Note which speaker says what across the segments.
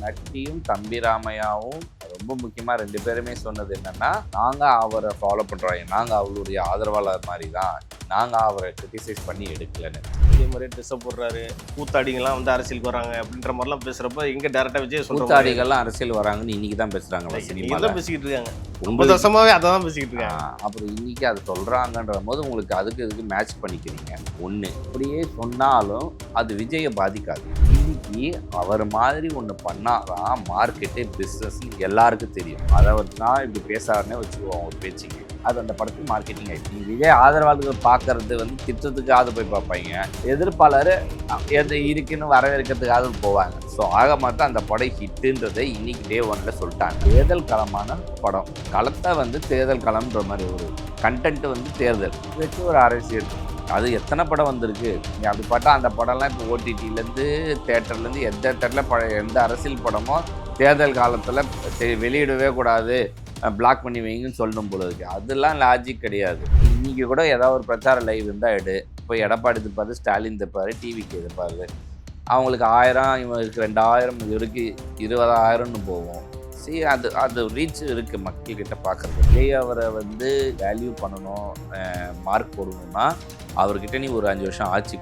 Speaker 1: நட்டியும் தம்பிராமையாவும் ரொம்ப முக்கியமா 2 பேருமே சொன்னது என்னன்னா, நாங்க அவரை ஃபாலோ பண்றோம், நாங்க அவருடைய ஆதரவாளர் மாதிரி தான், நாங்க அவரை கிரிட்டிசைஸ் பண்ணி எடுக்கலன்னு.
Speaker 2: இதே மாதிரி ட்ரெஸ்ஸை போடுறாரு, கூத்தாடிங்கெல்லாம் வந்து அரசியலுக்கு வராங்க அப்படின்ற மாதிரிலாம் பேசுறப்ப எங்க டேரக்டா விஜய் சொல்ற
Speaker 1: கூத்தாடிகள்லாம் அரசியல் வராங்கன்னு இன்னைக்கு தான் பேசுறாங்களா
Speaker 2: நீங்க
Speaker 1: சினிமால?
Speaker 2: தான் பேசிக்கிட்டு இருக்காங்க. 50
Speaker 1: உங்களுக்கு
Speaker 2: வருஷமாவே அதை தான் பேசிக்கிட்டு இருக்காங்க.
Speaker 1: அப்புறம் இன்னைக்கு அதை சொல்றாங்கன்ற போது உங்களுக்கு அதுக்கு இதுக்கு மேட்ச் பண்ணிக்கிறீங்க. ஒன்று அப்படியே சொன்னாலும் அது விஜயை பாதிக்காது. இன்னைக்கு அவர் மாதிரி ஒன்று பண்ணாதான் மார்க்கெட்டு பிஸ்னஸ்ன்னு எல்லாருக்கும் தெரியும். அதை வச்சுனா இப்படி பேசாருன்னே வச்சுக்குவோம் ஒரு பேச்சுக்கு. அது அந்த படத்துக்கு மார்க்கெட்டிங் ஆகிடுச்சு. நீங்கள் விஜய் ஆதரவாளர்கள் பார்க்கறது வந்து திட்டத்துக்காவது போய் பார்ப்பாங்க, எதிர்ப்பாளர் எது இருக்குன்னு வரவேற்கிறதுக்காக போவாங்க. ஸோ ஆக மாத்திரம் அந்த படம் ஹிட்டுன்றதை இன்னைக்கு டே 1ல் சொல்லிட்டாங்க. தேர்தல் களமான படம், களத்தை வந்து தேர்தல் களம்ன்ற மாதிரி ஒரு கண்டென்ட் வந்து தேர்தல் வச்சு ஒரு அரசியல். அது எத்தனை படம் வந்திருக்கு, நீ அப்படி பார்த்தா அந்த படம்லாம் இப்போ ஓடிடிலேருந்து தேட்டர்லேருந்து எந்த தேட்டரில் எந்த அரசியல் படமோ தேர்தல் காலத்தில் வெளியிடவே கூடாது, பிளாக் பண்ணி வைங்கன்னு சொல்லணும் போல இருக்கு. அதெல்லாம் லாஜிக் கிடையாது. இன்றைக்கி கூட ஏதாவது ஒரு பிரச்சார லைவ் இருந்தால் இப்போ எடப்பாடி தப்பாரு, ஸ்டாலின் தப்பாரு, டிவிக்கு எதிர்ப்பாரு. அவங்களுக்கு 1000, இவங்களுக்கு 2000, இவருக்கு 20,000ன்னு போவோம். சரி, அது ரீச் இருக்குது மக்கள்கிட்ட பார்க்குறது. விஜய் அவரை வந்து வேல்யூ பண்ணணும், மார்க் போடணும்னா அவர்கிட்ட நீ ஒரு 5 வருஷம் ஆட்சி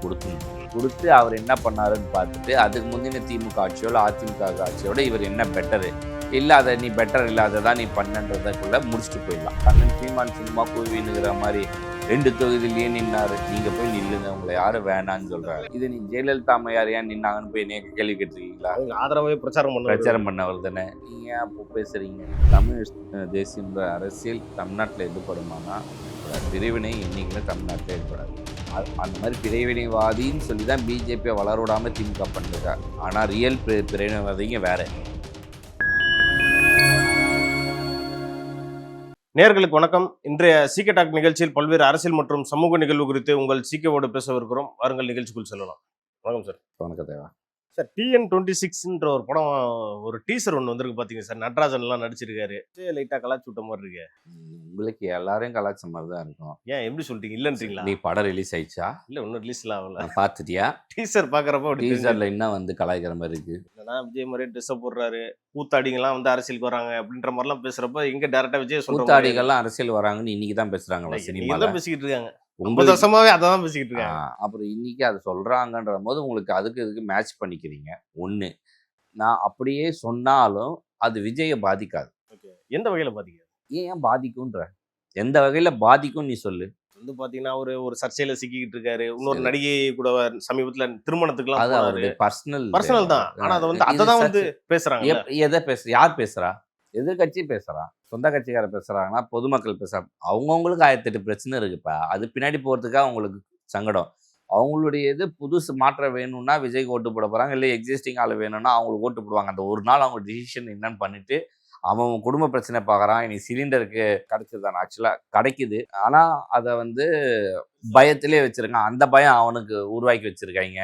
Speaker 1: கொடுத்து அவர் என்ன பண்ணாருன்னு பார்த்துட்டு அதுக்கு முந்தின திமுக ஆட்சியோ இல்லை அதிமுக ஆட்சியோட இவர் என்ன பெட்டரு இல்லை, அதை நீ பெட்டர் இல்லை அதை தான் நீ பண்ணன்றதுக்குள்ளே முடிச்சுட்டு போயிடலாம். கண்ணன் சீமான் சும்மா குவினுங்கிற மாதிரி 2 தொகுதியிலேயே நின்னாரு. நீங்கள் போய் நில்லுங்க, உங்களை யாரும் வேணான்னு சொல்கிறாரு. இது நீ ஜெயலலிதா அம்மையார் ஏன் நின்னாங்கன்னு போய் கேள்வி கேட்டிருக்கீங்களா?
Speaker 2: அவங்க ஆதரவாகவே பிரச்சாரம்
Speaker 1: பண்ணவர் தானே. நீங்கள் ஏன் அப்போ பேசுகிறீங்க? தமிழ் தேசியன்ற அரசியல் தமிழ்நாட்டில் எதிர்படுமானா பிரிவினை என்றைக்குமே தமிழ்நாட்டில் ஏற்படாது. அந்த மாதிரி பிரிவினைவாதின்னு சொல்லி தான் பிஜேபியை வளரவிடாமல் திமுக பண்ணுறாங்க. ஆனால் ரியல் பிரிவினைவாதிங்க வேறு.
Speaker 2: நேயர்களுக்கு வணக்கம். இன்றைய சீக்க டாக் நிகழ்ச்சியில் பல்வேறு அரசியல் மற்றும் சமூக நிகழ்வு குறித்து உங்கள் சீக்கவோடு பேசவிருக்கிறோம். வாருங்கள் நிகழ்ச்சிக்குள் செல்லலாம். வணக்கம் சார்.
Speaker 1: வணக்கம் தேவா.
Speaker 2: சார், TN26ன்ற ஒரு படம், ஒரு டீசர் ஒன்று வந்திருக்கு பார்த்தீங்க சார். நடராஜன்லாம் நடிச்சிருக்காரு. லைட்டாக கலாச்சி விட்ட மாதிரி இருக்கு.
Speaker 1: உங்களுக்கு எல்லாரையும் கலாச்ச மாதிரி தான் இருக்கும்.
Speaker 2: ஏன் எப்படி சொல்லிட்டீங்க? இல்லைன்றீங்களா?
Speaker 1: நீ படம் ரிலீஸ் ஆயிடுச்சா?
Speaker 2: இல்லை, ஒன்றும் ரிலீஸ்லாம் ஆகல.
Speaker 1: பார்த்துட்டியா?
Speaker 2: டீசர் பார்க்குறப்போ
Speaker 1: டீசரில் என்ன வந்து கலாய்க்கிற மாதிரி இருக்கு.
Speaker 2: என்னன்னா, விஜய் மாதிரி ட்ரெஸ்ஸை போடுறாரு, கூத்தாடிங்கெல்லாம் வந்து அரசியலுக்கு வராங்க அப்படின்ற மாதிரிலாம் பேசுறப்ப எங்க டேரக்டா விஜய் சொல்ற
Speaker 1: கூத்தாடிகள்லாம் அரசியல் வராங்கன்னு இன்னைக்கு தான் பேசுறாங்களா சினிமால?
Speaker 2: தான் பேசிக்கிட்டு இருக்காங்க. 50 வருஷமாவே அதை தான் பேசிக்கிட்டு இருக்காங்க.
Speaker 1: அப்புறம் இன்னைக்கு அதை சொல்றாங்கன்ற போது உங்களுக்கு அதுக்கு இதுக்கு மேட்ச் பண்ணிக்கிறீங்க. ஒன்று, நான் அப்படியே சொன்னாலும் அது விஜயை பாதிக்காது.
Speaker 2: எந்த வகையில பாதிக்காது?
Speaker 1: ஏன் பாதிக்கும்ன்ற, எந்த வகையில பாதிக்கும் நீ சொல்லு.
Speaker 2: வந்து பாத்தீங்கன்னா ஒரு சர்ச்சையில சிக்கிக்கிட்டு இருக்காரு. இன்னொரு நடிகை கூட சமீபத்துல திருமணத்துக்குலாம்
Speaker 1: அது அவருடைய பர்சனல்
Speaker 2: தான். ஆனா அதை வந்து அததான் வந்து பேசுறாங்க.
Speaker 1: எதை யார் பேசுறா? எதிர்கட்சி பேசுறா, சொந்த கட்சிக்கார பேசுறாங்கன்னா பொதுமக்கள் பேசுறாங்க. அவங்கவுங்களுக்கு 1008 பிரச்சனை இருக்குப்பா. அது பின்னாடி போறதுக்காக அவங்களுக்கு சங்கடம். அவங்களுடைய இது புதுசு மாற்ற வேணும்னா விஜய்க்கு ஓட்டு போட போறாங்க, இல்லை எக்ஸிஸ்டிங் ஆள் வேணும்னா அவங்களுக்கு ஓட்டு போடுவாங்க. அந்த ஒரு நாள் அவங்க டிசிஷன் என்னன்னு பண்ணிட்டு அவன் குடும்ப பிரச்சனை பார்க்குறான். இன்னைக்கு சிலிண்டருக்கு கிடைச்சதான ஆக்சுவலாக கிடைக்குது, ஆனால் அதை வந்து பயத்திலே வச்சுருக்கான். அந்த பயம் அவனுக்கு உருவாக்கி வச்சுருக்காங்க.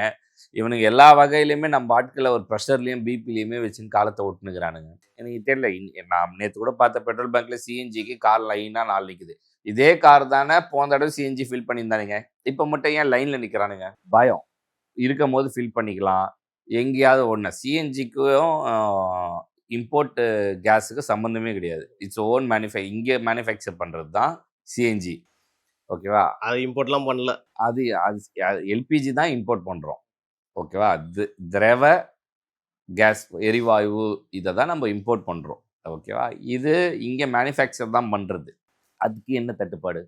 Speaker 1: இவனுக்கு எல்லா வகையிலையுமே நம்ம ஆட்களை ஒரு ப்ரெஷர்லேயும் பிபிலையுமே வச்சுன்னு காலத்தை ஓட்டுனுக்கிறானுங்க. எனக்கு தெரியல. நான் நேற்று கூட பார்த்த பெட்ரோல் பங்க்ல சிஎன்ஜிக்கு கார் லைனாக 4 நிற்குது. இதே கார் தானே போன தடவை சிஎன்ஜி ஃபில் பண்ணியிருந்தானுங்க. இப்போ மட்டும் ஏன் லைனில் நிற்கிறானுங்க? பயம் இருக்கும் போது ஃபில் பண்ணிக்கலாம். எங்கேயாவது ஒன்று சிஎன்ஜிக்கும் இம்போர்ட் கேஸுக்கு சம்மந்தமே கிடையாது. இட்ஸ் ஓன் இங்கே மேனுஃபேக்சர் பண்ணுறது தான் சிஎன்ஜி. ஓகேவா?
Speaker 2: அது இம்போர்ட்லாம் பண்ணல.
Speaker 1: அது எல்பிஜி தான் இம்போர்ட் பண்ணுறோம். ஓகேவா? திரவ கேஸ் எரிவாயு இதை தான் நம்ம இம்போர்ட் பண்ணுறோம். ஓகேவா? இது இங்கே மேனுஃபேக்சர் தான் பண்ணுறது. அதுக்கு என்ன தட்டுப்பாடு?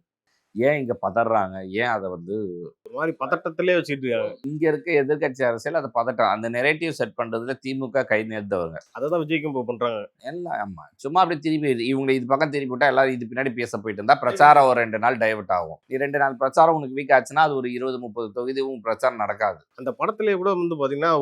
Speaker 1: ஏன் இங்கே பதறாங்க? ஏன் அதை வந்து
Speaker 2: ஒரு மாதிரி பதட்டத்திலே வச்சுக்கிட்டு இருக்காங்க.
Speaker 1: இங்கே இருக்க எதிர்கட்சி அரசியல் அதை பதட்டம், அந்த நெரேட்டிவ் செட் பண்ணுறதுல திமுக கை நேர்ந்தவங்க.
Speaker 2: அதை தான் விஜய்க்கும் இப்போ பண்ணுறாங்க
Speaker 1: எல்லாம். ஆமாம், சும்மா அப்படி திருப்பி இவங்களை இது பக்கம் திருப்பி விட்டா எல்லாரும் இது பின்னாடி பேச போயிட்டு இருந்தால் பிரச்சாரம் ஒரு 2 நாள் டைவர்ட் ஆகும். நீ 2 நாள் பிரச்சாரம் உனக்கு வீக் ஆச்சுன்னா அது ஒரு 20-30 தொகுதியும் பிரச்சாரம் நடக்காது.
Speaker 2: அந்த படத்திலே கூட வந்து பார்த்தீங்கன்னா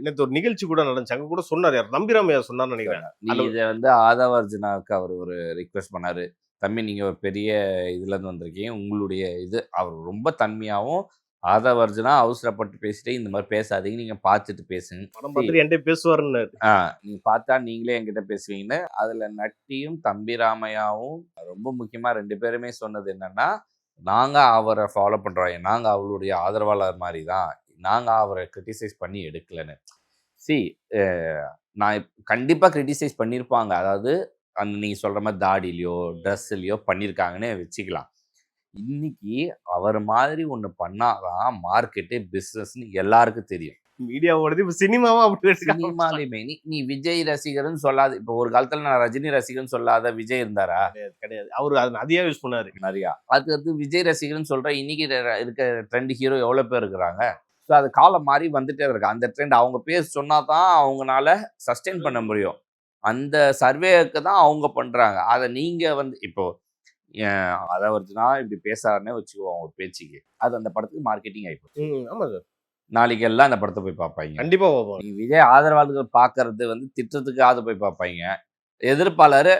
Speaker 2: நேற்று ஒரு நிகழ்ச்சி கூட நடந்துச்சு. அங்கே கூட சொன்னார், யார் தம்பிராமையா சொன்னார்னு நினைக்கிறேன்.
Speaker 1: நீ இதை வந்து ஆதவர்ஜுனாவுக்கு அவர் ஒரு ரிக்வெஸ்ட் பண்ணார். தம்பி, நீங்கள் ஒரு பெரிய இதுலேருந்து வந்திருக்கீங்க, உங்களுடைய இது அவர் ரொம்ப தன்மையாகவும் ஆதவர்ஜுனா அவசரப்பட்டு பேசிட்டு இந்த மாதிரி பேசாதீங்க, நீங்கள் பார்த்துட்டு பேசுங்க,
Speaker 2: படம் பார்த்துட்டு என்கிட்ட பேசுவாருன்னு.
Speaker 1: நீங்கள் பார்த்தா நீங்களே என்கிட்ட பேசுவீங்கன்னு. அதில் நட்டியும் தம்பிராமையாவும் ரொம்ப முக்கியமாக 2 பேருமே சொன்னது என்னென்னா, நாங்கள் அவரை ஃபாலோ பண்ணுறோம், நாங்கள் அவருடைய ஆதரவாளர் மாதிரி தான், நாங்கள் அவரை கிரிட்டிசைஸ் பண்ணி எடுக்கலன்னு. சி நான் கண்டிப்பாக கிரிட்டிசைஸ் பண்ணியிருப்பாங்க. அதாவது அந்த நீங்கள் சொல்கிற மாதிரி தாடிலையோ ட்ரெஸ்ஸுலையோ பண்ணியிருக்காங்கன்னு வச்சுக்கலாம். இன்னைக்கு அவர் மாதிரி ஒன்று பண்ணாதான் மார்க்கெட்டு பிஸ்னஸ்ன்னு எல்லாருக்கும் தெரியும்.
Speaker 2: மீடியாவோடது இப்போ சினிமாவும் அப்படி
Speaker 1: சினிமாலையுமே நீ விஜய் ரசிகர்னு சொல்லாத. இப்போ ஒரு காலத்தில் நான் ரஜினி ரசிகர்னு சொல்லாத விஜய் இருந்தாரா?
Speaker 2: கிடையாது. அவரு அதை அதிகமாக யூஸ் பண்ணாரு
Speaker 1: நிறையா. அது விஜய் ரசிகர்னு சொல்கிறேன். இன்னைக்கு இருக்க ட்ரெண்ட் ஹீரோ எவ்வளோ பேர் இருக்கிறாங்க. ஸோ அது காலம் மாறி வந்துட்டே இருக்கு. அந்த ட்ரெண்ட் அவங்க பேர் சொன்னா தான் அவங்களால சஸ்டெயின் பண்ண முடியும். அந்த சர்வேக்கு தான் அவங்க பண்றாங்க. அதை நீங்க வந்து இப்போ அதை ஒருத்தனா இப்படி பேசாருன்னே வச்சுக்குவோம் ஒரு பேச்சுக்கு. அது அந்த படத்துக்கு மார்க்கெட்டிங் ஆயிப்போம்.
Speaker 2: ஆமா சார்.
Speaker 1: நாளைக்கு எல்லாம் அந்த படத்தை போய் பார்ப்பாங்க.
Speaker 2: கண்டிப்பா பார்ப்போம்.
Speaker 1: நீங்க விஜய் ஆதரவாளர்கள் பார்க்கறது வந்து திட்டத்துக்காவது போய் பார்ப்பாங்க. எதிர்ப்பாளர்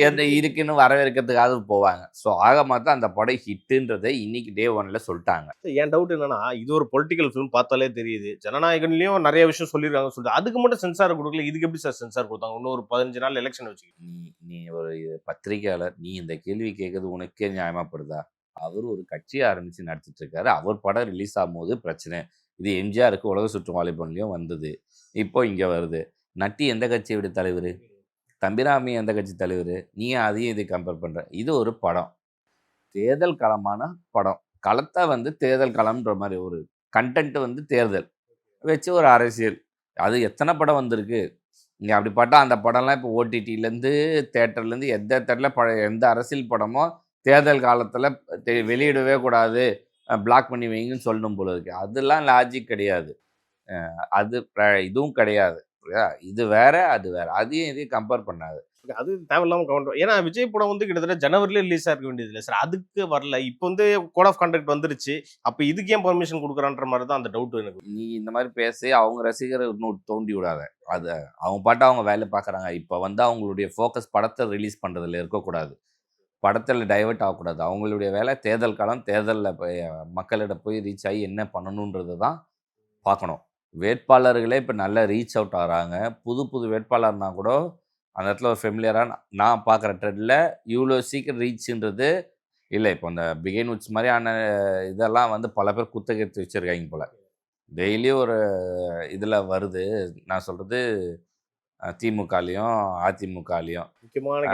Speaker 1: எந்த இருக்குன்னு வரவேற்கிறதுக்காக போவாங்க. ஸோ ஆக மொத்தம் அந்த படம் ஹிட்டுன்றதை இன்னைக்கு டே 1ல சொல்லிட்டாங்க.
Speaker 2: என் டவுட் என்னன்னா, இது ஒரு பொலிட்டிக்கல் ஃபிலிம் பார்த்தாலே தெரியுது. ஜனநாயகன்லயும் நிறைய விஷயம் சொல்லியிருக்காங்க சொல்லிட்டு அதுக்கு மட்டும் சென்சார் கொடுக்கல. இதுக்கு எப்படி சார் சென்சார் கொடுத்தாங்க? இன்னும் ஒரு 15 நாள் எலெக்ஷன் வச்சு
Speaker 1: நீ ஒரு பத்திரிகையாளர், நீ இந்த கேள்வி கேட்கறது உனக்கே நியாயமாப்படுதா? அவர் ஒரு கட்சி ஆரம்பிச்சு நடத்திட்டு இருக்காரு. அவர் படம் ரிலீஸ் ஆகும்போது பிரச்சனை. இது எம்ஜிஆருக்கு உலக சுற்றும் வாலிபன்லையும் வந்தது. இப்போ இங்க வருது. நட்டி எந்த கட்சியோட தலைவர்? தம்பிராமி எந்த கட்சி தலைவர்? நீ அதையும் இதை கம்பேர் பண்ற. இது ஒரு படம், தேர்தல் களமான படம். களத்தை வந்து தேர்தல் களம்ன்ற மாதிரி ஒரு கண்டென்ட் வந்து தேர்தல் வச்சு ஒரு அரசியல். அது எத்தனை படம் வந்திருக்கு இங்கே? அப்படி பார்த்தா அந்த படம்லாம் இப்போ ஓடிடிலேருந்து தேட்டர்லேருந்து எந்த தேட்டரில் எந்த அரசியல் படமோ தேர்தல் காலத்தில் வெளியிடவே கூடாது, பிளாக் பண்ணி வைங்கன்னு சொல்லணும் போல இருக்கு. அதெல்லாம் லாஜிக் கிடையாது. அது இதுவும் கிடையாது. இது வேற அது வேற. அதையும் இதையும் கம்பேர் பண்ணாது.
Speaker 2: அது தேவையில்லாம கவுண்டர். ஏன்னா விஜய் படம் வந்து கிட்டத்தட்ட ஜனவரில ரிலீஸ் ஆக வேண்டியது இல்லை சார். அதுக்கு வரல. இப்போ வந்து கோட் ஆஃப் கான்டக்ட் வந்துருச்சு. அப்போ இதுக்கு ஏன் பர்மிஷன் கொடுக்குறான்ற மாதிரி தான் அந்த டவுட் எனக்கு.
Speaker 1: நீ இந்த மாதிரி பேசி அவங்க ரசிகரை இன்னும் தோண்டி விடாத. அது அவங்க பாட்டு அவங்க வேலை பார்க்குறாங்க. இப்போ வந்து அவங்களுடைய ஃபோக்கஸ் படத்தை ரிலீஸ் பண்ணுறதுல இருக்கக்கூடாது. படத்தில் டைவெர்ட் ஆகக்கூடாது. அவங்களுடைய வேலை தேர்தல் காலம், தேர்தலில் போய் மக்களிடம் போய் ரீச் ஆகி என்ன பண்ணணுன்றது தான் பார்க்கணும். வேட்பாளர்களே இப்போ நல்லா ரீச் அவுட் ஆகிறாங்க. புது வேட்பாளர்னா கூட அந்த இடத்துல ஒரு ஃபெமிலியராக நான் பார்க்குற ட்ரெண்டில் இவ்வளோ சீக்கிரம் ரீச்சுன்றது இல்லை. இப்போ அந்த பிகைன் உட்ஸ் மாதிரியான இதெல்லாம் வந்து பல பேர் குத்தகைத்து வச்சுருக்காங்க போல். டெய்லியும் ஒரு இதில் வருது. நான் சொல்கிறது திமுகலையும் அதிமுகலையும்
Speaker 2: முக்கியமான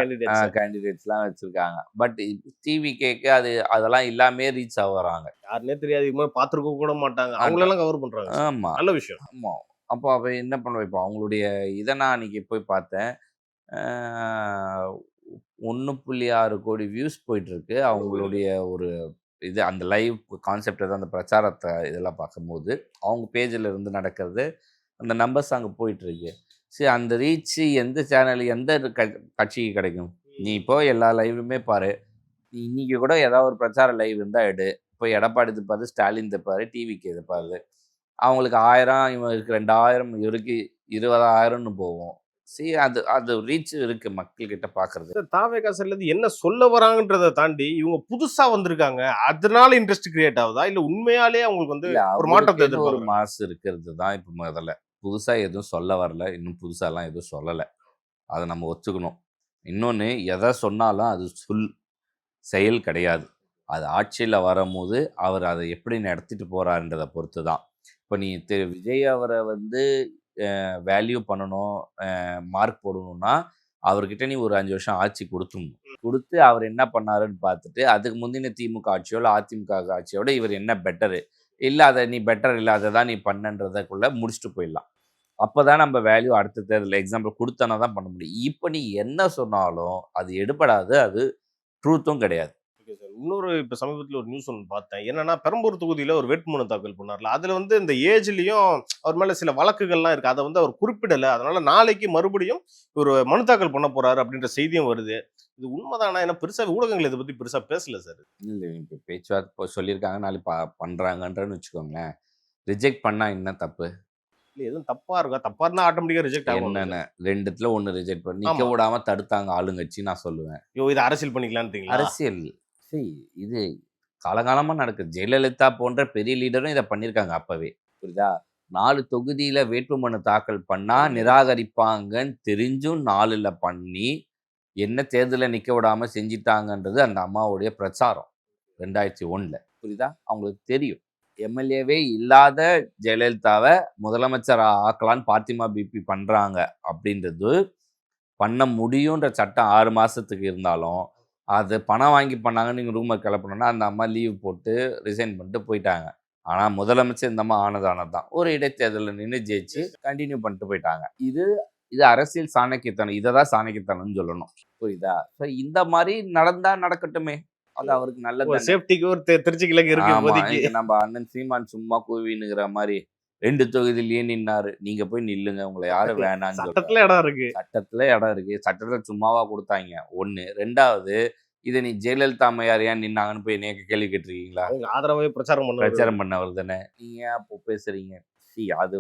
Speaker 1: கேண்டிடேட்ஸ்லாம் வச்சுருக்காங்க. பட் டிவிகேக்கு அதெல்லாம் இல்லாமே ரீச் ஆகுறாங்க.
Speaker 2: யாருன்னே தெரியாது, பார்த்துருக்க கூட மாட்டாங்க. அவங்களெல்லாம் கவர் பண்ணுறாங்க.
Speaker 1: ஆமாம்,
Speaker 2: நல்ல விஷயம்.
Speaker 1: ஆமாம். அப்போ என்ன பண்ணுவோம்? இப்போ அவங்களுடைய இதை நான் அன்றைக்கி போய் பார்த்தேன். 1.6 கோடி வியூஸ் போயிட்டுருக்கு அவங்களுடைய ஒரு இது. அந்த லைவ் கான்செப்ட் அந்த பிரச்சாரத்தை இதெல்லாம் பார்க்கும்போது அவங்க பேஜில் இருந்து நடக்கிறது அந்த நம்பர்ஸ் அங்கே போயிட்டுருக்கு. சரி, அந்த ரீச்சு எந்த சேனல் எந்த கட்சிக்கு கிடைக்கும்? நீ இப்போ எல்லா லைவ்லையுமே பாரு. நீ இன்றைக்கி கூட ஏதாவது ஒரு பிரச்சார லைவ் இருந்தால் எடு. இப்போ எடப்பாடி தப்பாரு, ஸ்டாலின் தப்பாரு, டிவிக்கு தப்பாரு. அவங்களுக்கு 1000, இவங்களுக்கு 2000, இவருக்கு 20,000ன்னு போகும். சரி, அது ரீச் இருக்கு மக்கள்கிட்ட பார்க்கறது.
Speaker 2: தாவேகா சைட்லேருந்து என்ன சொல்ல வராங்கன்றதை தாண்டி இவங்க புதுசா வந்திருக்காங்க, அதனால இன்ட்ரெஸ்ட் கிரியேட் ஆகுதா? இல்லை உண்மையாலே அவங்களுக்கு வந்து ஒரு மாற்றத்தை
Speaker 1: ஒரு மாசு இருக்கிறது தான். இப்போ முதல்ல புதுசாக எதுவும் சொல்ல வரல. இன்னும் புதுசாலாம் எதுவும் சொல்லலை. அதை நம்ம ஒத்துக்கணும். இன்னொன்று, எதை சொன்னாலும் அது செயல் கிடையாது. அது ஆட்சியில் வரும்போது அவர் அதை எப்படி நடத்திட்டு போகிறாருன்றதை பொறுத்து தான். இப்போ நீ விஜய் அவரை வந்து வேல்யூ பண்ணணும், மார்க் போடணும்னா அவர்கிட்ட நீ ஒரு 5 வருஷம் ஆட்சி கொடுத்து அவர் என்ன பண்ணாருன்னு பார்த்துட்டு அதுக்கு முந்தின திமுக ஆட்சியோ இல்லை அதிமுக ஆட்சியோட இவர் என்ன பெட்டரு இல்லை, அதை நீ பெட்டர் இல்லை அதை தான் நீ பண்ணன்றதுக்குள்ளே முடிச்சுட்டு போயிடலாம். அப்போ தான் நம்ம வேல்யூ அடுத்த தேர்தல் எக்ஸாம்பிள் கொடுத்தனா தான் பண்ண முடியும். இப்போ நீ என்ன சொன்னாலும் அது எடுபடாது, அது ட்ரூத்தும் கிடையாது.
Speaker 2: இன்னொரு இப்போ சமீபத்தில் ஒரு நியூஸ் ஒன்று பார்த்தேன். என்னன்னா, பெரம்பூர் தொகுதியில் ஒரு வேட்புமனு தாக்கல் பண்ணார்ல, அதில் வந்து இந்த ஏஜ்லேயும் அவர் மேலே சில வழக்குகள்லாம் இருக்குது. அதை வந்து அவர் குறிப்பிடலை. அதனால நாளைக்கு மறுபடியும் ஒரு மனு தாக்கல் பண்ண போறாரு அப்படின்ற செய்தியும் வருது. இது உண்மைதானா? ஏன்னா பெருசாக ஊடகங்கள் இதை பற்றி பெருசாக பேசல சார்.
Speaker 1: இல்லை, இப்போ பேச்சுவார்த்தை சொல்லியிருக்காங்க, நாளைக்கு பண்ணுறாங்கன்றன்னு வச்சுக்கோங்களேன். ரிஜெக்ட் பண்ணால் என்ன தப்பு?
Speaker 2: எதுவும் தப்பா இருக்கா? தப்பா இருந்தா ஆட்டோமேட்டிக்கா ரிஜெக்ட் ஆகும்.
Speaker 1: என்னென்ன 2த்துல 1 ரிஜெக்ட் பண்ணி நிக்க விடாம தடுத்தாங்க ஆளுங்கட்சி. நான் சொல்லுவேன்,
Speaker 2: இது அரசியல் பண்ணிக்கலான்னு.
Speaker 1: அரசியல் இது காலகாலமா நடக்குது. ஜெயலலிதா போன்ற பெரிய லீடரும் இதை பண்ணியிருக்காங்க அப்பவே. புரியுதா? 4 தொகுதியில வேட்புமனு தாக்கல் பண்ணா நிராகரிப்பாங்கன்னு தெரிஞ்சும் 4ல பண்ணி என்ன தேர்தலில் நிக்க விடாம செஞ்சிட்டாங்கன்றது அந்த அம்மாவுடைய பிரச்சாரம் 2001ல. புரியுதா? அவங்களுக்கு தெரியும். எம்எல்ஏவே இல்லாத ஜெயலலிதாவை முதலமைச்சர் ஆக்கலான்னு பாத்திமா பிபி பண்றாங்க அப்படின்றது பண்ண முடியுன்ற சட்டம் 6 மாசத்துக்கு இருந்தாலும் அது பணம் வாங்கி பண்ணாங்கன்னு நீங்கள் ரூமை கிளப்பணும்னா அந்த அம்மா லீவ் போட்டு ரிசைன் பண்ணிட்டு போயிட்டாங்க. ஆனால் முதலமைச்சர் இந்த அம்மா ஆனதானது தான் ஒரு இடைத்தேர்தலில் நின்று ஜெயிச்சு கண்டினியூ பண்ணிட்டு போயிட்டாங்க. இது இது அரசியல் சாணக்கியத்தனம். இதை தான் சாணக்கியத்தனம்னு சொல்லணும். புரியுதா? ஸோ இந்த மாதிரி நடந்தா நடக்கட்டுமே, அது அவருக்கு நல்லது.
Speaker 2: சேஃப்டிக்கு ஒரு திருச்சி கிழக்கு இருக்கு இப்போதைக்கு.
Speaker 1: நம்ம அண்ணன் சீமான் சும்மா கூவினுங்கிற மாதிரி 2 தொகுதியிலேயே நின்னாரு. நீங்க போய் நில்லுங்க, உங்களை யாரும் வேணான்னு.
Speaker 2: சட்டத்துல இடம் இருக்கு,
Speaker 1: சட்டத்துல சும்மாவா கொடுத்தாங்க. 1 2வது இதை நீ ஜெயலலிதா அம்மையார் ஏன் நின்னாங்கன்னு போய் நீங்க கேள்வி கேட்டிருக்கீங்களா?
Speaker 2: ஆதரவாவே பிரச்சாரம்
Speaker 1: பண்ணவர் தானே நீங்க. அப்போ பேசுறீங்க. அது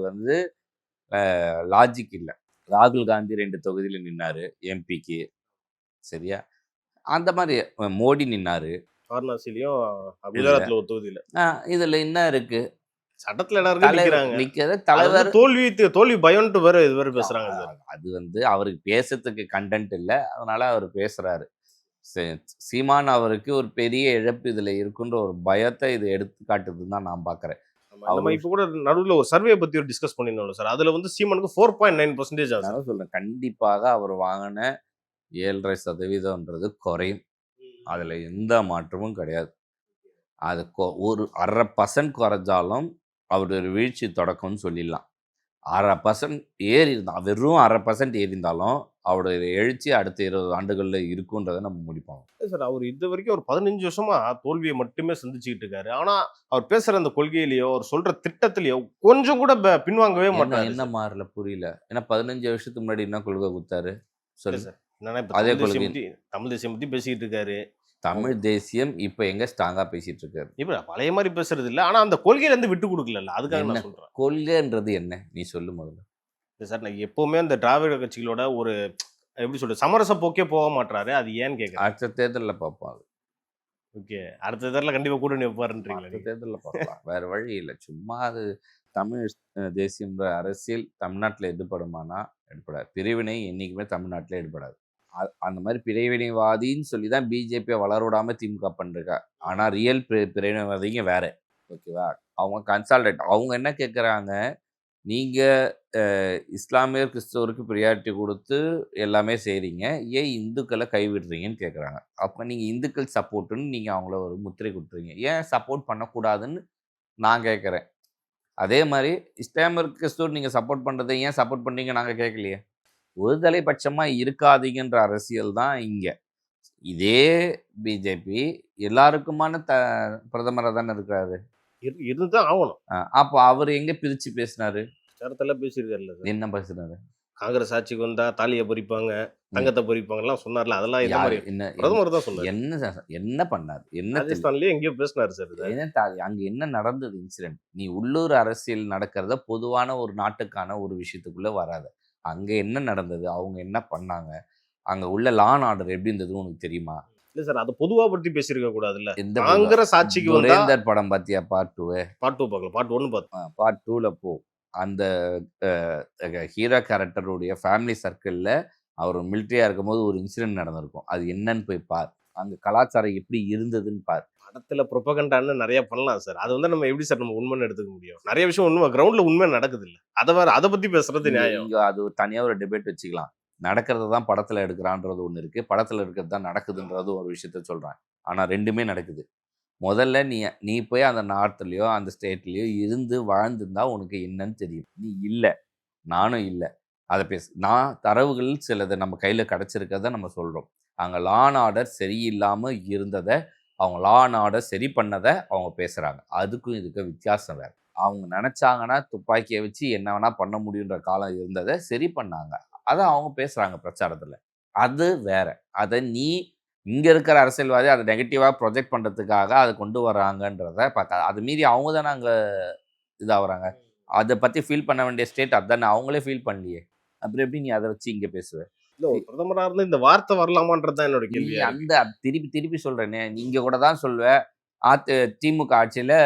Speaker 1: லாஜிக் இல்லை. ராகுல் காந்தி 2 தொகுதியில நின்னாரு எம்பிக்கு, சரியா? அந்த மாதிரி மோடி நின்னாரு
Speaker 2: வாரணாசிலையும், குஜராத்ல ஒரு தொகுதியில.
Speaker 1: இதுல என்ன இருக்கு?
Speaker 2: சட்டத்துல இடம்
Speaker 1: நிக்கிற தலைவர்
Speaker 2: தோல்வி பயம்ட்டு வேற இது வேற பேசுறாங்க.
Speaker 1: அது அவருக்கு பேசுறதுக்கு கண்டென்ட் இல்ல, அதனால அவர் பேசுறாரு. சீமான் அவருக்கு ஒரு பெரிய இழப்பு இதுல இருக்குன்ற ஒரு பயத்தை இது எடுத்து காட்டுதுன்னு தான் நான் பாக்குறேன்.
Speaker 2: நம்ம இப்ப கூட நடுவுல ஒரு சர்வே பத்தி ஒரு டிஸ்கஸ் பண்ணிருந்தோம் சார். அதுல வந்து சீமானுக்கு 4.9%
Speaker 1: நான் சொல்றேன். கண்டிப்பாக அவர் வாங்கின 7.5% குறையும். அதுல எந்த மாற்றமும் கிடையாது. அது ஒரு 1/2% குறைஞ்சாலும் அவருடைய வீழ்ச்சி தொடக்கம்னு சொல்லிடலாம். 1/2% ஏறி இருந்தால், வெறும் 1/2% ஏறி இருந்தாலும் அவருடைய எழுச்சி அடுத்த 20 ஆண்டுகளில் இருக்குன்றதை நம்ம முடிப்போம்.
Speaker 2: சார், அவர் இது வரைக்கும் ஒரு 15 வருஷமா தோல்வியை மட்டுமே சந்திச்சுக்கிட்டு இருக்காரு. ஆனா அவர் பேசுற அந்த கொள்கையிலயோ அவர் சொல்ற திட்டத்திலயோ கொஞ்சம் கூட பின்வாங்கவே மாட்டாரு.
Speaker 1: என்ன மாறல புரியல. ஏன்னா 15 வருஷத்துக்கு முன்னாடி என்ன கொள்கை கொடுத்தாரு சொல்லு சார்.
Speaker 2: அதே கொள்கை தமிழ் தேசியம் பத்தி பேசிக்கிட்டு இருக்காரு.
Speaker 1: தமிழ் தேசியம் இப்ப எங்க ஸ்ட்ராங்கா பேசிட்டு இருக்காரு.
Speaker 2: இப்ப பழைய மாதிரி பேசுறது இல்ல, ஆனா அந்த கொள்கையில இருந்து விட்டு கொடுக்கல. அதுக்காக நான் சொல்றேன்.
Speaker 1: கொள்கைன்றது என்ன நீ சொல்லு முதல்ல.
Speaker 2: சார், நான் எப்பவுமே அந்த திராவிட கட்சிகளோட ஒரு எப்படி சொல்றது சமரச போக்கே போக மாட்டாரு. அது ஏன்னு கேட்க
Speaker 1: அடுத்த தேர்தலில் பார்ப்போம். அது
Speaker 2: ஓகே, அடுத்த தேர்தலில் கண்டிப்பா கூட நிற்பாருன்றீங்க.
Speaker 1: அடுத்த தேர்தலில் பார்க்கலாம், வேற வழி இல்லை. சும்மா அது தமிழ் தேசியம்ன்ற அரசியல் தமிழ்நாட்டில் எடுபடுமானா எடுபடாது. பிரிவினை என்னைக்குமே தமிழ்நாட்டில் எடுபடாது. அந்த மாதிரி பிரிவினைவாதின்னு சொல்லி தான் பிஜேபியை வளரவிடாம திமுக பண்ணிருக்கா. ஆனால் ரியல் பிரிவினைவாதிங்க வேற. ஓகேவா? அவங்க கன்சால்டேட். அவங்க என்ன கேட்குறாங்க, நீங்கள் இஸ்லாமியர் கிறிஸ்தவருக்கு ப்ரியாரிட்டி கொடுத்து எல்லாமே செய்கிறீங்க, ஏன் இந்துக்களை கைவிடுறீங்கன்னு கேட்குறாங்க. அப்போ நீங்கள் இந்துக்கள் சப்போர்ட்டுன்னு நீங்கள் அவங்கள ஒரு முத்திரை கொடுத்துறீங்க, ஏன் சப்போர்ட் பண்ணக்கூடாதுன்னு நான் கேட்குறேன். அதே மாதிரி இஸ்லாமியர் கிறிஸ்தவர் நீங்கள் சப்போர்ட் பண்ணுறதை ஏன் சப்போர்ட் பண்ணுறீங்க நாங்கள் கேட்கலையே. ஒருதலை பட்சமாக இருக்காதீங்கன்ற அரசியல் தான் இங்கே. இதே பிஜேபி எல்லாருக்குமான பிரதமராக தானே இருக்காரு.
Speaker 2: இதுதான் ஆகணும்.
Speaker 1: அப்போ அவர் எங்க பிரிச்சு பேசினாரு?
Speaker 2: பேசியிருக்காருல்ல.
Speaker 1: என்ன பேசினாரு?
Speaker 2: காங்கிரஸ் ஆட்சிக்கு வந்தா தாலியை பொறிப்பாங்க, தங்கத்தை பொறிப்பாங்க எல்லாம் சொன்னார்ல. அதெல்லாம் என்ன பிரதமர் தான் சொன்னார்.
Speaker 1: என்ன பண்ணாரு? என்ன
Speaker 2: ராஜஸ்தான்லயே எங்கேயோ பேசினாரு சார்.
Speaker 1: அங்க என்ன நடந்தது இன்சிடென்ட்? நீ உள்ளூர் அரசியல் நடக்கிறத பொதுவான ஒரு நாட்டுக்கான ஒரு விஷயத்துக்குள்ள வராத. அங்க என்ன நடந்தது, அவங்க என்ன பண்ணாங்க, அங்க உள்ள லா அண்ட் ஆர்டர் எப்படி இருந்தது உனக்கு தெரியுமா?
Speaker 2: இல்ல சார், அது பொதுவா பத்தி பேசியிருக்க கூடாதுல்ல. காங்கிரஸ் ஆட்சிக்கு
Speaker 1: சுரேந்தர் படம் பார்த்தியா? பார்ட் 2
Speaker 2: பார்க்கல, பார்ட் 1 பார்த்தேன்.
Speaker 1: பார்ட் 2ல போ. அந்த ஹீரோ கேரக்டருடைய ஃபேமிலி சர்க்கிளில் அவர் மிலிட்ரியா இருக்கும்போது ஒரு இன்சிடென்ட் நடந்திருக்கும். அது என்னன்னு போய் பார். அங்க கலாச்சாரம் எப்படி இருந்ததுன்னு பார்.
Speaker 2: படத்துல ப்ரொபகண்டான்னு நிறைய பண்ணலாம் சார். அது வந்து நம்ம எப்படி சார் நம்ம உண்மைன்னு எடுத்துக்க முடியும்? நிறைய விஷயம் உண்மை கிரவுண்ட்ல உண்மை நடக்குது இல்ல. அதை பத்தி பேசுறது நியாயம்.
Speaker 1: அது தனியா ஒரு டிபேட் வச்சுக்கலாம். நடக்கிறது தான் படத்தில் எடுக்கிறான்றது ஒன்று இருக்குது, படத்தில் இருக்கிறது தான் நடக்குதுன்றது ஒரு விஷயத்த சொல்கிறாங்க. ஆனால் ரெண்டுமே நடக்குது. முதல்ல நீ போய் அந்த நார்த்துலேயோ அந்த ஸ்டேட்லேயோ இருந்து வாழ்ந்துருந்தா உனக்கு என்னன்னு தெரியும். நீ இல்லை, நானும் இல்லை. அதை நான் தரவுகள் சிலதை நம்ம கையில் கிடச்சிருக்கிறத நம்ம சொல்கிறோம். அங்கே லா அண்ட் ஆர்டர் சரியில்லாமல் இருந்ததை, அவங்க லா அண்ட் ஆர்டர் சரி பண்ணதை அவங்க பேசுகிறாங்க. அதுக்கும் இதுக்கும் வித்தியாசம் வேறு. அவங்க நினச்சாங்கன்னா துப்பாக்கியை வச்சு என்ன வேணால் பண்ண முடியுன்ற காலம் இருந்ததை சரி பண்ணாங்க. அதை அவங்க பேசுகிறாங்க பிரச்சாரத்தில். அது வேற. அதை நீ இங்கே இருக்கிற அரசியல்வாதி அதை நெகட்டிவாக ப்ரொஜெக்ட் பண்ணுறதுக்காக அதை கொண்டு வராங்கன்றத பார்க்க. அது மீறி அவங்க தானே அங்கே இதாகிறாங்க. அதை பற்றி ஃபீல் பண்ண வேண்டிய ஸ்டேட் அதுதானே. அவங்களே ஃபீல் பண்ணலையே, அப்புறம் எப்படி நீ அதை வச்சு இங்கே பேசுவ?
Speaker 2: பிரதமராக இருந்து இந்த வார்த்தை வரலாமான்றது தான் என்னோட கேள்வி.
Speaker 1: அந்த திருப்பி சொல்கிறேனே, நீங்கள் கூட தான் சொல்வ திமுக ஆட்சியில்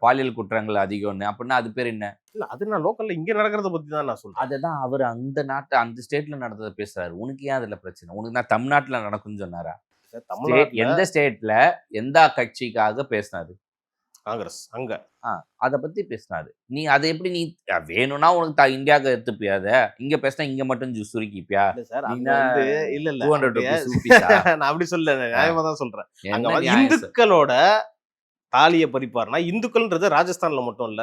Speaker 1: பாலியல் குற்றங்கள் அதிகம்னு. அப்படின்னா அது பேர் என்ன?
Speaker 2: இல்லை, அது நான் லோக்கல்ல இங்கே நடக்கிறத பற்றி தான் நான் சொல்கிறேன்.
Speaker 1: அதுதான் அவர் அந்த நாட்டு அந்த ஸ்டேட்டில் நடந்ததை பேசுகிறாரு. உனக்கு ஏன் அதில் பிரச்சனை? உனக்கு நான் தமிழ்நாட்டில் நடக்கும்னு சொன்னாரா? எந்த ஸ்டேட்டில் எந்த கட்சிக்காக பேசினாரு?
Speaker 2: காங்கிரஸ் அங்க.
Speaker 1: அதை பத்தி பேசினாரு. நீ அதை எப்படி நீ வேணும்னா உனக்கு இந்தியாவுக்கு எடுத்துப்பியா? அதை இங்க பேசினா இங்க மட்டும் சுருக்கிப்பியா?
Speaker 2: இல்ல சார்,
Speaker 1: நீ
Speaker 2: அங்க
Speaker 1: என்ன
Speaker 2: வந்து இல்ல
Speaker 1: 200
Speaker 2: அங்க
Speaker 1: rupees rupees-ஆ?
Speaker 2: நான் அப்படி சொல்லல, நியாயமா தான் சொல்றேன். அங்க
Speaker 1: என்ன
Speaker 2: வந்து
Speaker 1: நியாயம் சார்?
Speaker 2: இந்துக்களோட தாலிய பறிப்பாருன்னா, இந்துக்கள்ன்றது ராஜஸ்தான்ல மட்டும் இல்ல,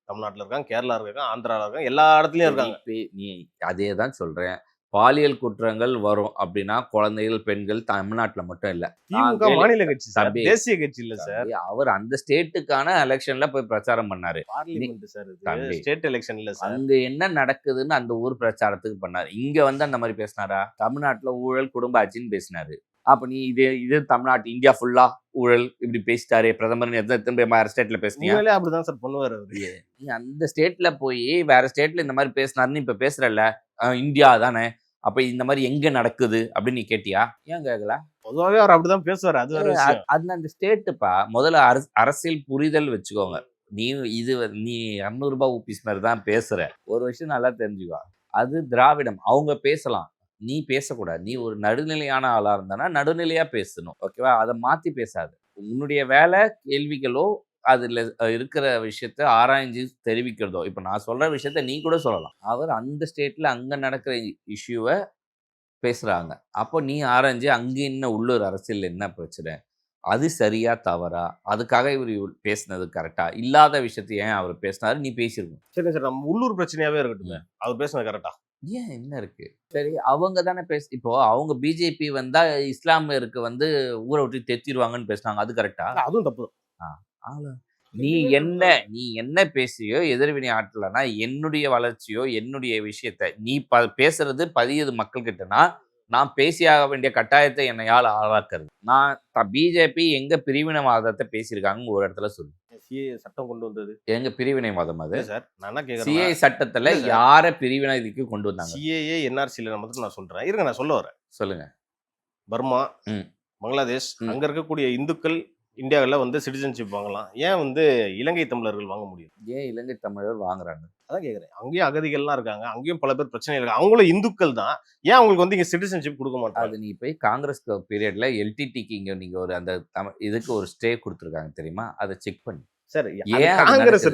Speaker 2: தமிழ்நாட்டுல இருக்காங்க, கேரளா இருக்காங்க, ஆந்திரால இருக்காங்க, எல்லா இடத்துலயும் இருக்காங்க.
Speaker 1: நீ அதே தான் சொல்றேன். பாலியல் குற்றங்கள் வரும் அப்படின்னா குழந்தைகள், பெண்கள் தமிழ்நாட்டுல மட்டும் இல்ல.
Speaker 2: திமுக மாநில கட்சி சார்,
Speaker 1: தம்பி,
Speaker 2: தேசிய கட்சி இல்ல சார்.
Speaker 1: அவர் அந்த ஸ்டேட்டுக்கான எலெக்ஷன்ல போய் பிரச்சாரம் பண்ணாரு.
Speaker 2: பார்லிமெண்ட் சார்,
Speaker 1: தம்பி,
Speaker 2: இது ஸ்டேட் எலெக்ஷன் இல்ல சார்.
Speaker 1: அங்க என்ன நடக்குதுன்னு அந்த ஊர் பிரச்சாரத்துக்கு பண்ணாரு. இங்க வந்து அந்த மாதிரி பேசினாரா? தமிழ்நாட்டுல ஊழல் குடும்ப ஆட்சின்னு பேசினாரு. அப்ப நீ இது தமிழ்நாட்டு இந்தியா ஃபுல்லா ஊழல் இப்படி பேசிட்டாரு பிரதமர், எத்தனை வேற ஸ்டேட்ல பேசுனீங்க?
Speaker 2: உண்மையிலே அப்படிதான் சார் பண்ணுவாரு அவரு.
Speaker 1: நீ அந்த ஸ்டேட்ல போய் வேற ஸ்டேட்ல இந்த மாதிரி பேசினாருன்னு இப்ப பேசுறல்ல, இந்தியா தானே, அப்ப இந்த மாதிரி எங்க நடக்குது அப்படின்னு நீ கேட்டியா? ஏன் கேட்கல?
Speaker 2: பொதுவாவே அவர் அப்படிதான் பேசுவாரு, அது ஒரு விஷயம்.
Speaker 1: அந்த ஸ்டேட்டுப்பா முதல்ல அரசியல் புரிதல் வச்சுக்கோங்க. நீ நீ 200 ரூபாய் ஊபிஸ் மாதிரி தான் பேசுற. ஒரு விஷயம் நல்லா தெரிஞ்சுக்கோ, அது திராவிடம், அவங்க பேசலாம், நீ பேசக்கூடாது. நீ ஒரு நடுநிலையான ஆளா இருந்தானா நடுநிலையா பேசணும், ஓகேவா? அதை மாத்தி பேசாது. உன்னுடைய வேலை கேள்விகளோ அதுல இருக்கிற விஷயத்த ஆராய்ஞ்சு தெரிவிக்கிறதோ. இப்ப நான் சொல்ற விஷயத்த நீ கூட சொல்லலாம். அவர் அந்த ஸ்டேட்ல அங்க நடக்கிற இஷ்யூவை பேசுறாங்க. அப்போ நீ ஆராய்ஞ்சு அங்க என்ன உள்ளூர் அரசியல் என்ன பிரச்சனை, அது சரியா தவறா, அதுக்காக இவர் பேசினது கரெக்டா, இல்லாத விஷயத்த ஏன் அவர் பேசினாரு நீ பேசியிருக்கணும்.
Speaker 2: சரி சார், நம்ம உள்ளூர் பிரச்சனையாவே இருக்கட்டும், அவர் பேசுனது கரெக்டா?
Speaker 1: ஏன் என்ன இருக்கு? சரி, அவங்க தானே இப்போ அவங்க பிஜேபி வந்தா இஸ்லாமியருக்கு வந்து ஊரை விட்டு தெத்திடுவாங்கன்னு பேசினாங்க, அது கரெக்டா?
Speaker 2: அதுவும் தப்பு தான்.
Speaker 1: நீ என்ன பேசியோ எதிர்வினை ஆற்றலனா என்னுடைய வளர்ச்சியோ என்னுடைய விஷயத்த நீ பேசுறது பதியது மக்கள் கிட்டனா நான் பேசியாக வேண்டிய கட்டாயத்தை என்னையால் ஆளாக்குறது. நான் பிஜேபி எங்க பிரிவினைவாதத்தை பேசியிருக்காங்க ஒரு இடத்துல சொல்லு.
Speaker 2: சிஏ சட்டம் கொண்டு வந்தது
Speaker 1: எங்க பிரிவினைவாதம்? அது
Speaker 2: சார், நான் என்ன கேக்குறேன்,
Speaker 1: சிஏ சட்டத்துல யார பிரிவினைக்கு கொண்டு வந்தாங்க?
Speaker 2: சிஏஏ என்ஆர்சில மட்டும் நான் சொல்றேன், இருங்க நான் சொல்ல வரேன்.
Speaker 1: சொல்லுங்க.
Speaker 2: பர்மா, பங்களாதேஷ், அங்க இருக்கக்கூடிய இந்துக்கள் இந்தியாவில் வந்து சிட்டிசன்ஷிப் வாங்கலாம், ஏன் வந்து இலங்கை தமிழர்கள் வாங்க முடியும்?
Speaker 1: ஏன் இலங்கை தமிழர் வாங்குறாங்க?
Speaker 2: அதான் கேட்குறேன். அங்கேயும் அகதிகள்லாம் இருக்காங்க, அங்கேயும் பல பேர் பிரச்சனை இருக்காங்க, அவங்களும் இந்துக்கள் தான், ஏன் அவங்களுக்கு வந்து இங்க சிட்டிசன்ஷிப் கொடுக்க மாட்டாங்க?
Speaker 1: அது நீ போய் காங்கிரஸ் பீரியட்ல எல்டிடிக்கு இங்க நீங்க ஒரு அந்த இதுக்கு ஒரு ஸ்டே கொடுத்துருக்காங்க தெரியுமா? அதை செக் பண்ணி
Speaker 2: சார்.
Speaker 1: ஏன்
Speaker 2: காங்கிரஸ்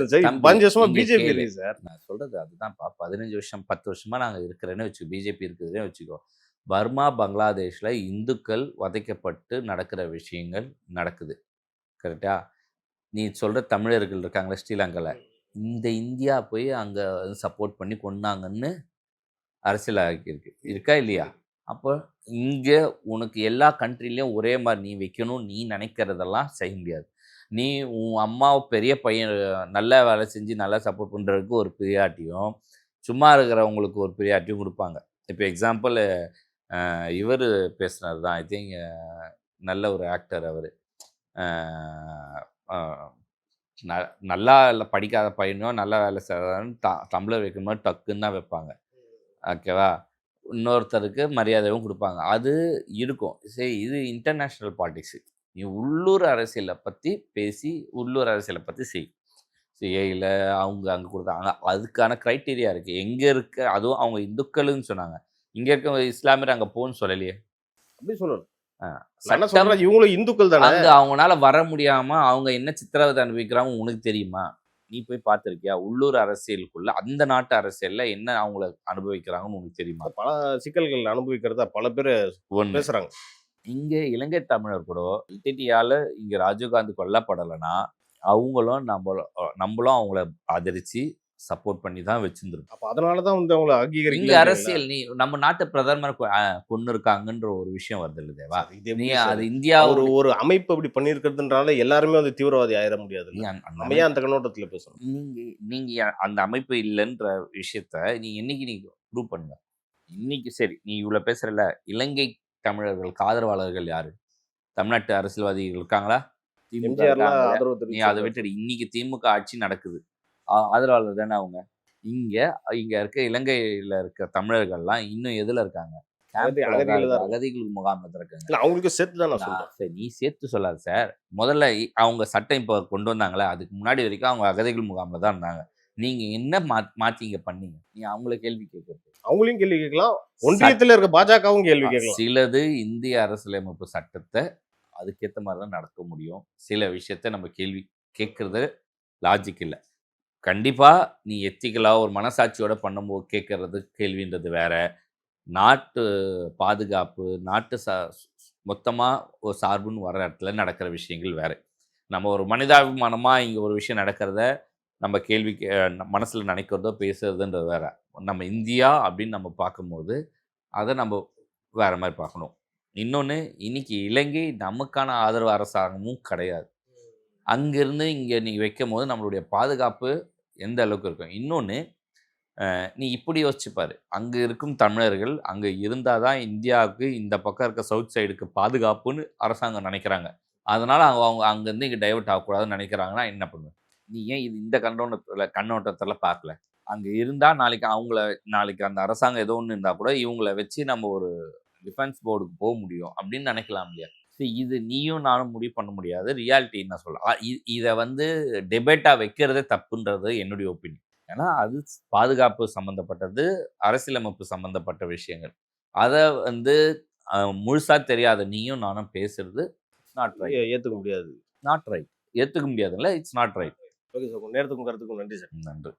Speaker 2: பிஜேபி இருக்கு சார்.
Speaker 1: நான் சொல்றது அதுதான்ப்பா. 15 வருஷம் 10 வருஷமா நாங்க இருக்கிறேன்னு வச்சுக்கோ, பிஜேபி இருக்குதுன்னு வச்சுக்கோ. பர்மா, பங்களாதேஷ்ல இந்துக்கள் வதைக்கப்பட்டு நடக்கிற விஷயங்கள் நடக்குது, கரெக்டா? நீ சொல்ற தமிழர்கள் இருக்காங்களே ஸ்ரீலங்கால, இந்த இந்தியா போய் அங்க சப்போர்ட் பண்ணி கொண்டாங்கன்னு அரசியல் ஆக்கியிருக்கு, இருக்கா இல்லையா? அப்போ இங்க உனக்கு எல்லா கண்ட்ரிலையும் ஒரே மாதிரி நீ வைக்கணும் நீ நினைக்கிறதெல்லாம் செய்ய முடியாது. நீ உன் அம்மாவை பெரிய பையன் நல்லா வேலை செஞ்சு நல்லா சப்போர்ட் பண்ணுறதுக்கு ஒரு பிரியாட்டியும், சும்மா இருக்கிறவங்களுக்கு ஒரு பிரியாட்டியும் கொடுப்பாங்க. இப்போ எக்ஸாம்பிள் இவர் பேசுனார் தான், ஐ திங்க் நல்ல ஒரு ஆக்டர் அவர். நல்லா இல்லை படிக்காத பையனோ நல்லா வேலை செய்யறான்னு டம்ளர் வைக்கும் போது டக்குன்னு தான் வைப்பாங்க, ஓகேவா? இன்னொருத்தருக்கு மரியாதையும் கொடுப்பாங்க, அது இருக்கும். சரி, இது இன்டர்நேஷ்னல் பாலிடிக்ஸு. நீ உள்ளூர் அரசியலை பற்றி பேசி உள்ளூர் அரசியலை பற்றி சிஏயில் அவங்க அங்கே கொடுத்தாங்க, அதுக்கான க்ரைட்டீரியா இருக்குது. எங்கே இருக்க, அதுவும் அவங்க இந்துக்கள்னு சொன்னாங்க, இங்கே இருக்க இஸ்லாமியர் அங்கே போன்னு சொல்லலையே.
Speaker 2: அப்படி சொல்லணும். இவங்களும் இந்துக்கள் தானே.
Speaker 1: அங்கே அவங்களால வர முடியாமல் அவங்க என்ன சித்திரவதை அனுபவிக்கிறாங்க உனக்கு தெரியுமா? நீ போய் பார்த்துருக்கியா? உள்ளூர் அரசியலுக்குள்ள அந்த நாட்டு அரசியல்ல என்ன அவங்கள அனுபவிக்கிறாங்கன்னு உனக்கு தெரியுமா?
Speaker 2: பல சிக்கல்கள் அனுபவிக்கிறதா பல பேர் பேசுறாங்க.
Speaker 1: இங்க இலங்கை தமிழர் கூட எல்டிடியால இங்க ராஜீவ்காந்தி கொல்லப்படலைன்னா அவங்களும் நம்மளும் அவங்கள ஆதரிச்சு சப்போர்ட் பண்ணி தான் வச்சிருந்துருக்கோம்.
Speaker 2: அப்ப அதனாலதான் வந்து அவங்கள அங்கீகரிக்க
Speaker 1: அரசியல். நீ நம்ம நாட்டு பிரதமர் கொண்டு இருக்காங்கன்ற ஒரு விஷயம் வருது இல்ல தேவா? நீ அது இந்தியா
Speaker 2: ஒரு அமைப்பு அப்படி பண்ணிருக்கிறதுனால எல்லாருமே வந்து தீவிரவாதி ஆயிட முடியாது. நம்ம ஏன் அந்த கண்ணோட்டத்துல பேசணும்?
Speaker 1: நீங்க அந்த அமைப்பு இல்லைன்ற விஷயத்த நீ என்னைக்கு நீ ப்ரூவ் பண்ணுங்க. இன்னைக்கு சரி, நீ இவ்வளவு பேசுறல, இலங்கை தமிழர்களுக்கு ஆதரவாளர்கள் யாரு? தமிழ்நாட்டு அரசியல்வாதிகள் இருக்காங்களா? நீ அதை விட்டுடு. இன்னைக்கு திமுக ஆட்சி நடக்குது, ஆதரவாளர் தானே அவங்க. இங்க இருக்க இலங்கையில இருக்க தமிழர்கள்லாம் இன்னும் எதுல இருக்காங்க? அகதிகள் முகாம்ல இருக்காங்க.
Speaker 2: அவங்களுக்கு சேர்த்து தான் நான் சொல்றேன்.
Speaker 1: சரி, நீ சேர்த்து சொல்லாது சார். முதல்ல அவங்க சட்டம் இப்ப கொண்டு வந்தாங்களே, அதுக்கு முன்னாடி வரைக்கும் அவங்க அகதிகள் முகாம்ல தான் இருந்தாங்க. நீங்க என்ன மாத்தி இங்க பண்ணீங்க? நீ அவங்கள கேள்வி கேட்கறது,
Speaker 2: அவங்களையும் கேள்வி கேட்கலாம், ஒன்றியத்துல இருக்க பாஜகவும் கேள்வி கேட்கலாம்.
Speaker 1: சிலது இந்திய அரசியலமைப்பு சட்டத்தை அதுக்கேற்ற மாதிரி தான் நடக்க முடியும், சில விஷயத்த நம்ம கேள்வி கேட்குறது லாஜிக் இல்லை. கண்டிப்பாக நீ எத்திக்கலாக ஒரு மனசாட்சியோட பண்ணும்போது கேட்கறது கேள்வின்றது வேற. நாட்டு பாதுகாப்பு, நாட்டு மொத்தமாக ஒரு சார்புன்னு வர இடத்துல நடக்கிற விஷயங்கள் வேறு. நம்ம ஒரு மனிதாபிமானமாக இங்கே ஒரு விஷயம் நடக்கிறத நம்ம கேள்வி மனசில் நினைக்கிறதோ பேசுறதுன்றது வேற. நம்ம இந்தியா அப்படின்னு நம்ம பார்க்கும்போது அதை நம்ம வேற மாதிரி பார்க்கணும். இன்னொன்று, இன்னைக்கு இலங்கை நமக்கான ஆதரவு அரசாங்கமும் கிடையாது. அங்கேருந்து இங்கே நீங்கள் வைக்கும் போது நம்மளுடைய பாதுகாப்பு எந்த அளவுக்கு இருக்கும். இன்னொன்று, நீ இப்படி யோசிச்சுப்பாரு, அங்கே இருக்கும் தமிழர்கள் அங்கே இருந்தால் தான் இந்தியாவுக்கு இந்த பக்கம் இருக்க சவுத் சைடுக்கு பாதுகாப்புன்னு அரசாங்கம் நினைக்கிறாங்க. அதனால் அவங்க அங்கேருந்து இங்கே டைவர்ட் ஆகக்கூடாதுன்னு நினைக்கிறாங்கன்னா என்ன பண்ணுவேன்? நீ ஏன் இது இந்த கண்ணோட்டத்தில் பார்க்கல? அங்கே இருந்தால் நாளைக்கு அந்த அரசாங்கம் ஏதோ ஒன்று இருந்தால் கூட இவங்கள வச்சு நம்ம ஒரு டிஃபென்ஸ் போர்டுக்கு போக முடியும் அப்படின்னு நினைக்கலாம் இல்லையா? இது நீயும் நானும் முடிவு பண்ண முடியாது. ரியாலிட்டி என்ன சொல்லலாம். இதை டிபேட்டாக வைக்கிறதே தப்புன்றது என்னுடைய ஒப்பீனியன். ஏன்னா அது பாதுகாப்பு சம்மந்தப்பட்டது, அரசியலமைப்பு சம்மந்தப்பட்ட விஷயங்கள். அதை முழுசா தெரியாத நீயும் நானும் பேசுறது நாட் ரைட்.
Speaker 2: ஏற்றுக்க முடியாது.
Speaker 1: Not right. ஏற்றுக்க முடியாதுல்ல. It's not right.
Speaker 2: Okay sir. நேரத்துக்கும் கருத்துக்கும் நன்றி சார்.
Speaker 1: நன்றி.